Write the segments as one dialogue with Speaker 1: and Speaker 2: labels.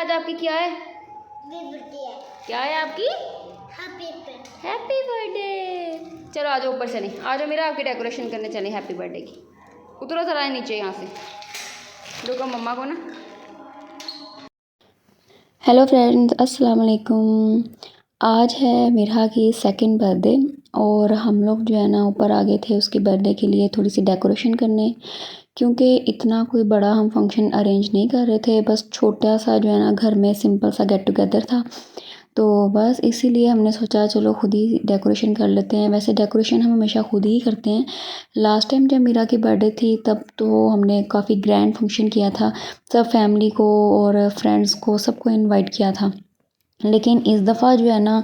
Speaker 1: आज आपकी क्या है?
Speaker 2: है।
Speaker 1: क्या है आपकी? Happy birthday. चलो आ जाओ ऊपर चलें, आ जाओ मेरा आपकी डेकोरेशन करने चलें हैप्पी बर्थडे की। उतरो चला नीचे यहाँ से, रुको मम्मा को ना।
Speaker 3: हेलो फ्रेंड्स, अस्सलाम वालेकुम। आज है मिरहा की सेकंड बर्थडे और हम लोग जो है ना ऊपर आ गए थे उसकी बर्थडे के लिए थोड़ी सी डेकोरेशन करने, क्योंकि इतना कोई बड़ा हम फंक्शन अरेंज नहीं कर रहे थे। बस छोटा सा जो है ना घर में सिंपल सा गेट टुगेदर था, तो बस इसीलिए हमने सोचा चलो खुद ही डेकोरेशन कर लेते हैं। वैसे डेकोरेशन हम हमेशा खुद ही करते हैं। लास्ट टाइम जब मीरा की बर्थडे थी तब तो हमने काफ़ी ग्रैंड फंक्शन किया था, सब फैमिली को और फ्रेंड्स को सबको इनवाइट किया था। लेकिन इस दफ़ा जो है ना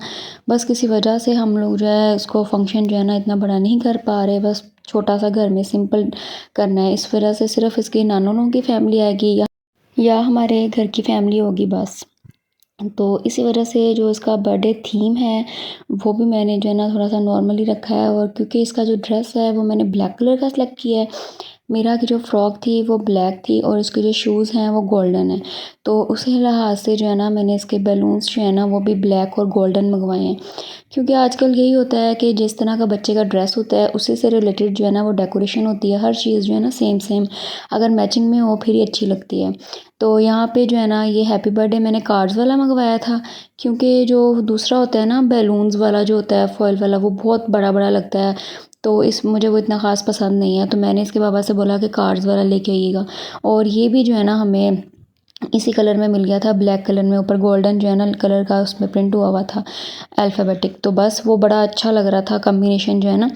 Speaker 3: बस किसी वजह से हम लोग जो है उसको फंक्शन जो है ना इतना बड़ा नहीं कर पा रहे। बस छोटा सा घर में सिंपल करना है। इस वजह से सिर्फ इसकी नानों की फैमिली आएगी या हमारे घर की फैमिली होगी बस। तो इसी वजह से जो इसका बर्थडे थीम है वो भी मैंने जो है ना थोड़ा सा नॉर्मली रखा है। और क्योंकि इसका जो ड्रेस है वो मैंने ब्लैक कलर का सेलेक्ट किया है। मेरा की जो फ़्रॉक थी वो ब्लैक थी और इसके जो शूज़ हैं वो गोल्डन है, तो उसी लिहाज से जो है ना मैंने इसके बैलून्स जो है ना वो भी ब्लैक और गोल्डन मंगवाए हैं। क्योंकि आजकल यही होता है कि जिस तरह का बच्चे का ड्रेस होता है उसी से रिलेटेड जो है ना वो डेकोरेशन होती है। हर चीज़ जो है ना सेम सेम अगर मैचिंग में हो फिर ही अच्छी लगती है। तो यहाँ पे जो है ना ये हैप्पी बर्थडे मैंने कार्ड्स वाला मंगवाया था, क्योंकि जो दूसरा होता है ना बैलून्स वाला जो होता है फॉइल वाला वो बहुत बड़ा बड़ा लगता है, तो इस मुझे वो इतना ख़ास पसंद नहीं है। तो मैंने इसके पापा से बोला कि कार्ड्स वाला लेके आइएगा। और ये भी जो है ना हमें इसी कलर में मिल गया था, ब्लैक कलर में, ऊपर गोल्डन जो है ना कलर का उसमें प्रिंट हुआ था अल्फ़ाबेटिक। तो बस वो बड़ा अच्छा लग रहा था कॉम्बिनेशन जो है ना।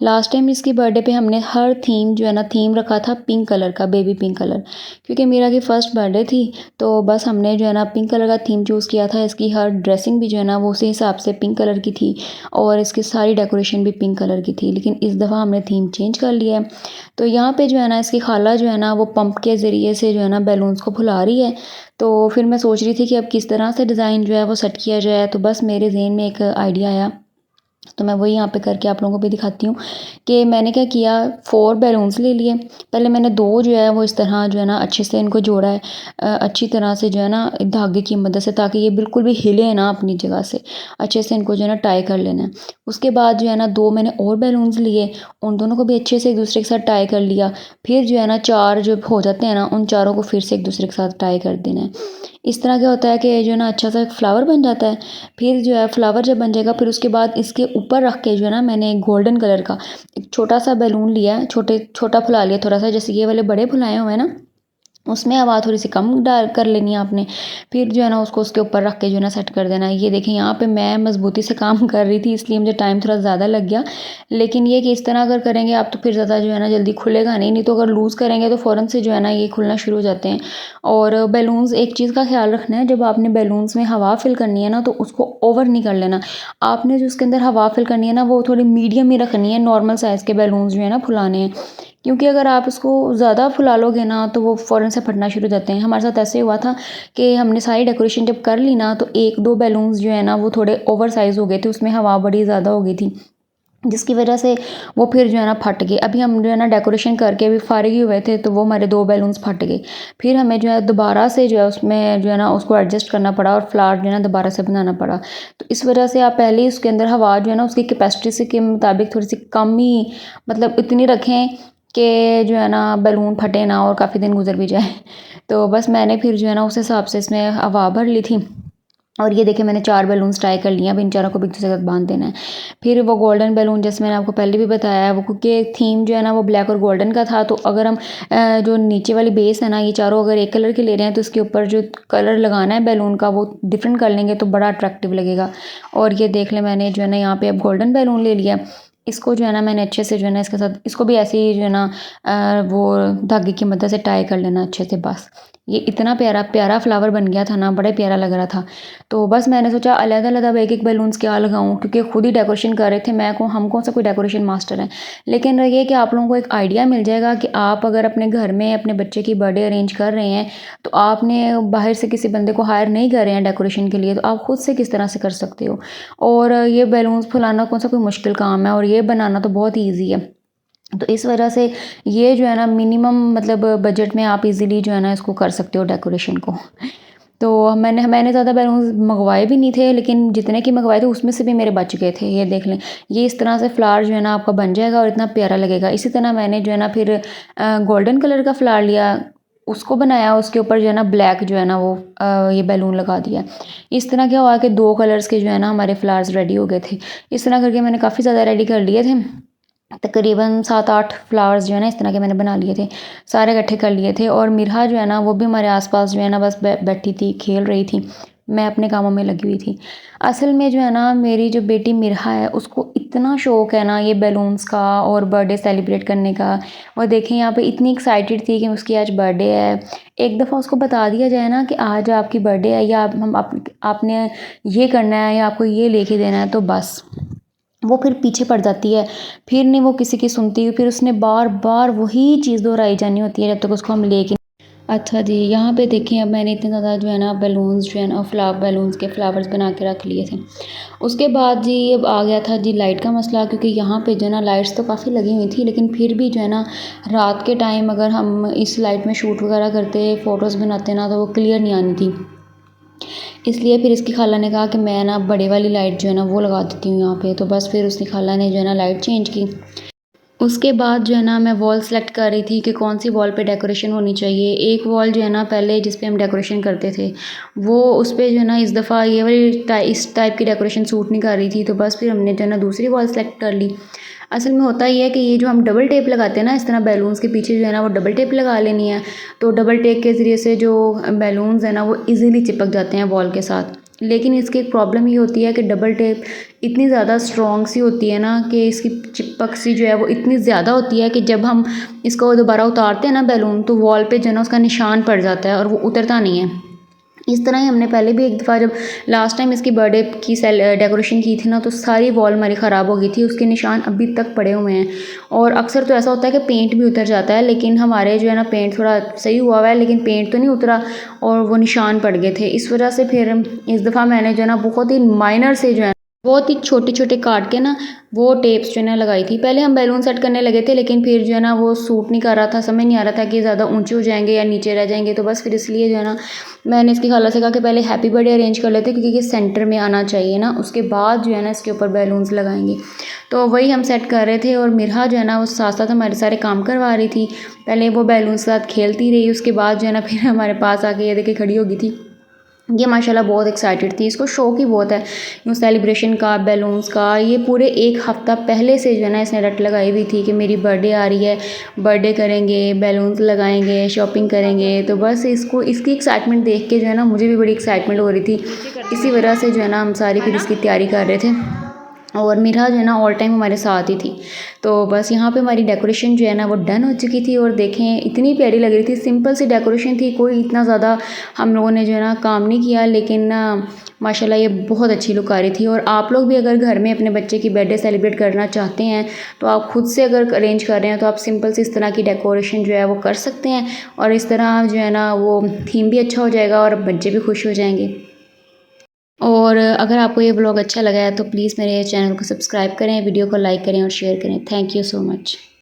Speaker 3: लास्ट टाइम इसकी बर्थडे पे हमने हर थीम जो है ना थीम रखा था पिंक कलर का, बेबी पिंक कलर, क्योंकि मेरा की फ़र्स्ट बर्थडे थी। तो बस हमने जो है ना पिंक कलर का थीम चूज़ किया था। इसकी हर ड्रेसिंग भी जो है ना वो उसी हिसाब से पिंक कलर की थी और इसकी सारी डेकोरेशन भी पिंक कलर की थी। लेकिन इस दफ़ा हमने थीम चेंज कर लिया है। तो यहाँ पे जो है ना इसकी खाला जो है ना वो पंप के ज़रिए से जो है ना बैलून्स को फुला रही है। तो फिर मैं सोच रही थी कि अब किस तरह से डिज़ाइन जो है वो सेट किया जाए। तो बस मेरे ज़हन में एक आइडिया आया, तो मैं वही यहाँ पे करके आप लोगों को भी दिखाती हूँ कि मैंने क्या किया। 4 बैलून्स ले लिए। पहले मैंने 2 जो है वो इस तरह जो है ना अच्छे से इनको जोड़ा है, अच्छी तरह से जो है ना धागे की मदद से, ताकि ये बिल्कुल भी हिले ना अपनी जगह से। अच्छे से इनको जो है ना टाई कर लेना है। उसके बाद जो है ना 2 मैंने और बैलून्स लिए, उन दोनों को भी अच्छे से एक दूसरे के साथ टाई कर लिया। फिर जो है ना 4 जो हो जाते हैं ना उन चारों को फिर से एक दूसरे के साथ टाई कर देना है। इस तरह क्या होता है कि जो है ना अच्छा सा एक फ्लावर बन जाता है। फिर जो है फ्लावर जब बन जाएगा फिर उसके बाद इसके ऊपर रख के जो है ना मैंने एक गोल्डन कलर का एक छोटा सा बैलून लिया, छोटा फुला लिया थोड़ा सा, जैसे ये वाले बड़े फुलाए हुए हैं ना, उसमें हवा थोड़ी सी कम डाल कर लेनी है आपने। फिर जो है ना उसको उसके ऊपर रख के जो है ना सेट कर देना है। ये देखें यहाँ पे मैं मज़बूती से काम कर रही थी इसलिए मुझे टाइम थोड़ा ज़्यादा लग गया। लेकिन ये कि इस तरह अगर करेंगे आप तो फिर ज़्यादा जो है ना जल्दी खुलेगा नहीं तो अगर लूज़ करेंगे तो फ़ौरन से जो है ना ये खुलना शुरू हो जाते हैं। और बैलून्स एक चीज़ का ख्याल रखना है, जब आपने बैलून्स में हवा फिल करनी है ना तो उसको ओवर नहीं कर लेना। आपने जो उसके अंदर हवा फिल करनी है ना वो थोड़ी मीडियम ही रखनी है। नॉर्मल साइज़ के बैलून्स जो है ना फुलाने हैं, क्योंकि अगर आप उसको ज़्यादा फुला लोगे ना तो वो फ़ौरन से फटना शुरू हो जाते हैं। हमारे साथ ऐसे हुआ था कि हमने सारी डेकोरेशन जब कर ली ना तो 1-2 बैलून्स जो है ना वो थोड़े ओवर साइज़ हो गए थे, उसमें हवा बड़ी ज़्यादा हो गई थी, जिसकी वजह से वो फिर जो है ना फट गए। अभी हम जो है ना डेकोरेशन करके अभी फारिग ही हुए थे तो वो हमारे 2 बैलून्स फट गए। फिर हमें जो है दोबारा से जो है उसमें जो है ना उसको एडजस्ट करना पड़ा और फ्लावर जो है ना दोबारा से बनाना पड़ा। तो इस वजह से आप पहले ही उसके अंदर हवा जो है ना उसकी कैपेसिटी से के मुताबिक थोड़ी सी कम ही, मतलब इतनी रखें कि जो है ना बैलून फटे ना और काफ़ी दिन गुजर भी जाए। तो बस मैंने फिर जो है ना उस हिसाब से इसमें हवा भर ली थी। और ये देखिए मैंने 4 बैलून्स टाई कर लिए। अब इन चारों को भी एक दूसरे के साथ बांध देना है। फिर वो गोल्डन बैलून जैसे मैंने आपको पहले भी बताया है, वो क्योंकि थीम जो है ना वो ब्लैक और गोल्डन का था, तो अगर हम जो नीचे वाली बेस है ना ये चारों अगर एक कलर के ले रहे हैं तो इसके ऊपर जो कलर लगाना है बैलून का वो डिफरेंट कर लेंगे तो बड़ा अट्रैक्टिव लगेगा। और ये देख लें मैंने जो है ना यहाँ पे अब गोल्डन बैलून ले लिया। इसको जो है ना मैंने अच्छे से जो है ना इसके साथ इसको भी ऐसे ही जो है ना वो धागे की मदद से टाई कर लेना अच्छे से। बस ये इतना प्यारा प्यारा फ्लावर बन गया था ना, बड़ा प्यारा लग रहा था। तो बस मैंने सोचा अलग-अलग अब एक-एक बैलून्स क्या लगाऊँ, क्योंकि खुद ही डेकोरेशन कर रहे थे। हम कौन सा कोई डेकोरेशन मास्टर है। लेकिन ये कि आप लोगों को एक आइडिया मिल जाएगा कि आप अगर अपने घर में अपने बच्चे की बर्थडे अरेंज कर रहे हैं तो आपने बाहर से किसी बंदे को हायर नहीं कर रहे हैं डेकोरेशन के लिए, तो आप खुद से किस तरह से कर सकते हो। और ये बैलून्स फुलाना कौन सा कोई मुश्किल काम है और ये बनाना तो बहुत ईज़ी है। तो इस वजह से ये जो है ना मिनिमम मतलब बजट में आप इजीली जो है ना इसको कर सकते हो डेकोरेशन को। तो मैंने ज़्यादा बैलून्स मंगवाए भी नहीं थे, लेकिन जितने की मंगवाए थे उसमें से भी मेरे बच गए थे। ये देख लें, ये इस तरह से फ्लावर जो है ना आपका बन जाएगा और इतना प्यारा लगेगा। इसी तरह मैंने जो है ना फिर गोल्डन कलर का फ्लावर लिया, उसको बनाया, उसके ऊपर जो है ना ब्लैक जो है ना वो ये बैलून लगा दिया। इस तरह क्या हुआ कि 2 कलर्स के जो है ना हमारे फ्लावर्स रेडी हो गए थे। इस तरह करके मैंने काफ़ी ज़्यादा रेडी कर लिए थे। तकरीबन 7-8 फ्लावर्स जो है ना इस तरह के मैंने बना लिए थे, सारे इकट्ठे कर लिए थे। और मिरहा जो है ना वो भी हमारे आसपास जो है ना बस बैठी थी, खेल रही थी, मैं अपने कामों में लगी हुई थी। असल में जो है ना मेरी जो बेटी मिरहा है उसको इतना शौक़ है ना ये बैलून्स का और बर्थडे सेलिब्रेट करने का। और देखें यहाँ पे इतनी एक्साइटेड थी कि उसकी आज बर्थडे है। एक दफ़ा उसको बता दिया जाए ना कि आज आपकी बर्थडे है या आपने ये करना है या आपको ये लेके देना है, तो बस वो फिर पीछे पड़ जाती है, फिर नहीं वो किसी की सुनती, फिर उसने बार बार वही चीज़ दोहराई जानी होती है जब तक उसको हम लेके। अच्छा जी, यहाँ पे देखें अब मैंने इतने ज़्यादा जो है ना बैलून्स जो है ना बैलून्स के फ्लावर्स बना के रख लिए थे। उसके बाद जी अब आ गया था जी लाइट का मसला, क्योंकि यहाँ पे जो है ना लाइट्स तो काफ़ी लगी हुई थी, लेकिन फिर भी जो है ना रात के टाइम अगर हम इस लाइट में शूट वगैरह करते, फ़ोटोज़ बनाते ना, तो वो क्लियर नहीं आनी थी। इसलिए फिर इसकी खाला ने कहा कि मैं ना बड़े वाली लाइट जो है ना वो लगा देती हूँ यहाँ पे। तो बस फिर उसकी खाला ने जो है ना लाइट चेंज की। उसके बाद जो है ना मैं वॉल सेलेक्ट कर रही थी कि कौन सी वॉल पे डेकोरेशन होनी चाहिए। एक वॉल जो है ना पहले जिस पे हम डेकोरेशन करते थे, वो उस पे जो है ना इस दफ़ा ये वाली इस टाइप की डेकोरेशन सूट नहीं कर रही थी, तो बस फिर हमने जो है ना दूसरी वॉल सेलेक्ट कर ली। असल में होता ये है कि ये जो हम डबल टेप लगाते हैं ना इस तरह बैलून्स के पीछे जो है ना वो डबल टेप लगा लेनी है, तो डबल टेप के ज़रिए से जो बैलून्स हैं ना वो ईज़िली चिपक जाते हैं वॉल के साथ। लेकिन इसकी एक प्रॉब्लम ये होती है कि डबल टेप इतनी ज़्यादा स्ट्रॉन्ग सी होती है ना कि इसकी चिपक सी जो है वो इतनी ज़्यादा होती है कि जब हम इसको दोबारा उतारते हैं ना बैलून, तो वॉल पे जो है ना उसका निशान पड़ जाता है और वो उतरता नहीं है। इस तरह ही हमने पहले भी एक दफ़ा जब लास्ट टाइम इसकी बर्थडे की डेकोरेशन की थी ना, तो सारी वॉल हमारी ख़राब हो गई थी, उसके निशान अभी तक पड़े हुए हैं। और अक्सर तो ऐसा होता है कि पेंट भी उतर जाता है, लेकिन हमारे जो है ना पेंट थोड़ा सही हुआ हुआ है, लेकिन पेंट तो नहीं उतरा और वो निशान पड़ गए थे। इस वजह से फिर इस दफ़ा मैंने जो है ना बहुत ही माइनर से जो है बहुत ही छोटे छोटे काट के ना वो टेप्स जो है ना लगाई थी। पहले हम बैलून सेट करने लगे थे, लेकिन फिर जो है ना वो सूट नहीं कर रहा था, समझ नहीं आ रहा था कि ज़्यादा ऊंचे हो जाएंगे या नीचे रह जाएंगे। तो बस फिर इसलिए जो है ना मैंने इसकी खाला से कहा कि पहले हैप्पी बर्थडे अरेंज कर लेते, क्योंकि ये सेंटर में आना चाहिए ना, उसके बाद जो है ना इसके ऊपर बैलून्स लगाएंगे। तो वही हम सेट कर रहे थे और मिरहा जो है ना वो साथ साथ हमारे सारे काम करवा रही थी। पहले वो बैलून के साथ खेलती रही, उसके बाद जो है ना फिर हमारे पास आके ये देखे खड़ी हो गई थी। ये माशाल्लाह बहुत एक्साइटेड थी, इसको शौक़ ही बहुत है यूँ सेलिब्रेशन का, बैलून्स का। ये पूरे 1 हफ़्ता पहले से जो है ना इसने रट लगाई हुई थी कि मेरी बर्थडे आ रही है, बर्थडे करेंगे, बैलून्स लगाएंगे, शॉपिंग करेंगे। तो बस इसको इसकी एक्साइटमेंट देख के जो है ना मुझे भी बड़ी एक्साइटमेंट हो रही थी। इसी वजह से जो है ना हम सारी फिर इसकी तैयारी कर रहे थे। और मिरहा जो है ना ऑल टाइम हमारे साथ ही थी। तो बस यहाँ पे हमारी डेकोरेशन जो है ना वो डन हो चुकी थी और देखें इतनी प्यारी लग रही थी। सिंपल सी डेकोरेशन थी, कोई इतना ज़्यादा हम लोगों ने जो है ना काम नहीं किया, लेकिन माशाल्लाह ये बहुत अच्छी लुक आ रही थी। और आप लोग भी अगर घर में अपने बच्चे की बर्थडे सेलिब्रेट करना चाहते हैं, तो आप खुद से अगर अरेंज कर रहे हैं, तो आप सिंपल सी इस तरह की डेकोरेशन जो है वो कर सकते हैं। और इस तरह जो है ना वो थीम भी अच्छा हो जाएगा और बच्चे भी खुश हो जाएंगे। और अगर आपको ये ब्लॉग अच्छा लगा है तो प्लीज़ मेरे चैनल को सब्सक्राइब करें, वीडियो को लाइक करें और शेयर करें। Thank you so much.